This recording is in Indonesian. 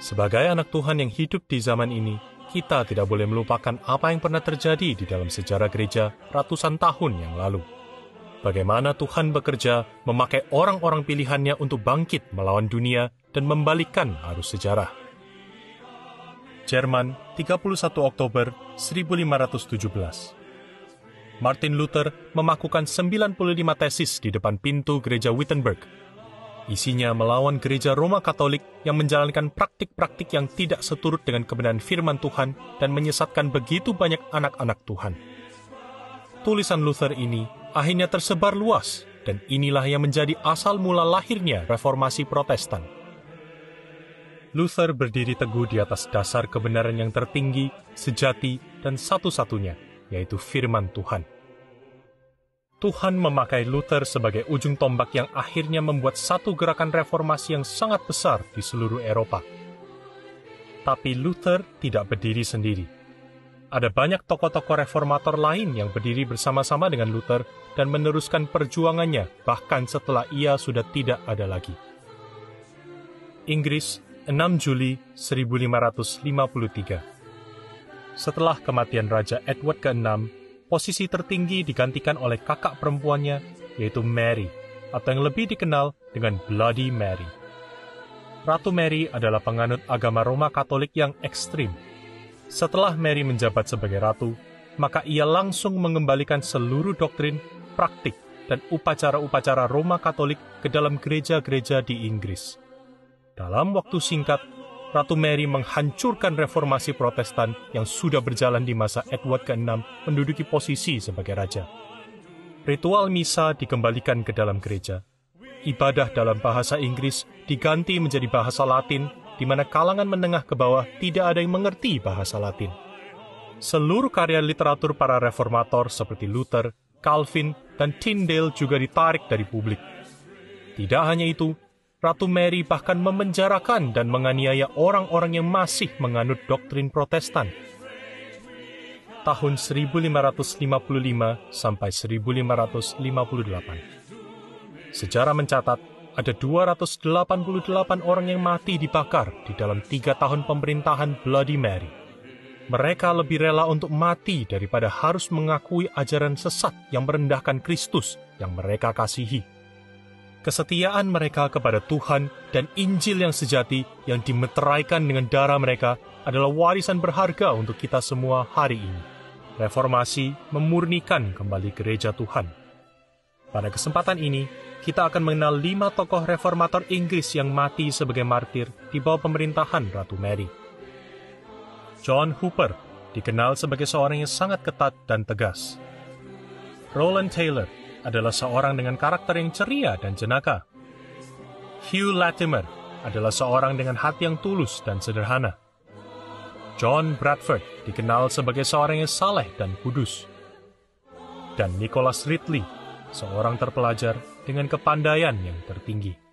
Sebagai anak Tuhan yang hidup di zaman ini, kita tidak boleh melupakan apa yang pernah terjadi di dalam sejarah gereja ratusan tahun yang lalu. Bagaimana Tuhan bekerja memakai orang-orang pilihannya untuk bangkit melawan dunia dan membalikkan arus sejarah. Jerman, 31 Oktober 1517. Martin Luther memakukan 95 tesis di depan pintu gereja Wittenberg. Isinya melawan gereja Roma Katolik yang menjalankan praktik-praktik yang tidak seturut dengan kebenaran firman Tuhan dan menyesatkan begitu banyak anak-anak Tuhan. Tulisan Luther ini akhirnya tersebar luas, dan inilah yang menjadi asal mula lahirnya Reformasi Protestan. Luther berdiri teguh di atas dasar kebenaran yang tertinggi, sejati, dan satu-satunya, yaitu firman Tuhan. Tuhan memakai Luther sebagai ujung tombak yang akhirnya membuat satu gerakan reformasi yang sangat besar di seluruh Eropa. Tapi Luther tidak berdiri sendiri. Ada banyak tokoh-tokoh reformator lain yang berdiri bersama-sama dengan Luther dan meneruskan perjuangannya bahkan setelah ia sudah tidak ada lagi. Inggris, 6 Juli 1553. Setelah kematian Raja Edward ke-6, posisi tertinggi digantikan oleh kakak perempuannya, yaitu Mary, atau yang lebih dikenal dengan Bloody Mary. Ratu Mary adalah penganut agama Roma Katolik yang ekstrim. Setelah Mary menjabat sebagai ratu, maka ia langsung mengembalikan seluruh doktrin, praktik, dan upacara-upacara Roma Katolik ke dalam gereja-gereja di Inggris. Dalam waktu singkat, Ratu Mary menghancurkan reformasi Protestan yang sudah berjalan di masa Edward ke-6 menduduki posisi sebagai raja. Ritual misa dikembalikan ke dalam gereja. Ibadah dalam bahasa Inggris diganti menjadi bahasa Latin, di mana kalangan menengah ke bawah tidak ada yang mengerti bahasa Latin. Seluruh karya literatur para reformator seperti Luther, Calvin, dan Tyndale juga ditarik dari publik. Tidak hanya itu, Ratu Mary bahkan memenjarakan dan menganiaya orang-orang yang masih menganut doktrin Protestan. Tahun 1555 sampai 1558. Sejarah mencatat ada 288 orang yang mati dibakar di dalam 3 tahun pemerintahan Bloody Mary. Mereka lebih rela untuk mati daripada harus mengakui ajaran sesat yang merendahkan Kristus yang mereka kasihi. Kesetiaan mereka kepada Tuhan dan Injil yang sejati yang dimeteraikan dengan darah mereka adalah warisan berharga untuk kita semua hari ini. Reformasi memurnikan kembali gereja Tuhan. Pada kesempatan ini, kita akan mengenal 5 tokoh reformator Inggris yang mati sebagai martir di bawah pemerintahan Ratu Mary. John Hooper dikenal sebagai seorang yang sangat ketat dan tegas. Rowland Taylor adalah seorang dengan karakter yang ceria dan jenaka. Hugh Latimer adalah seorang dengan hati yang tulus dan sederhana. John Bradford dikenal sebagai seorang yang saleh dan kudus. Dan Nicholas Ridley, seorang terpelajar dengan kepandaian yang tertinggi.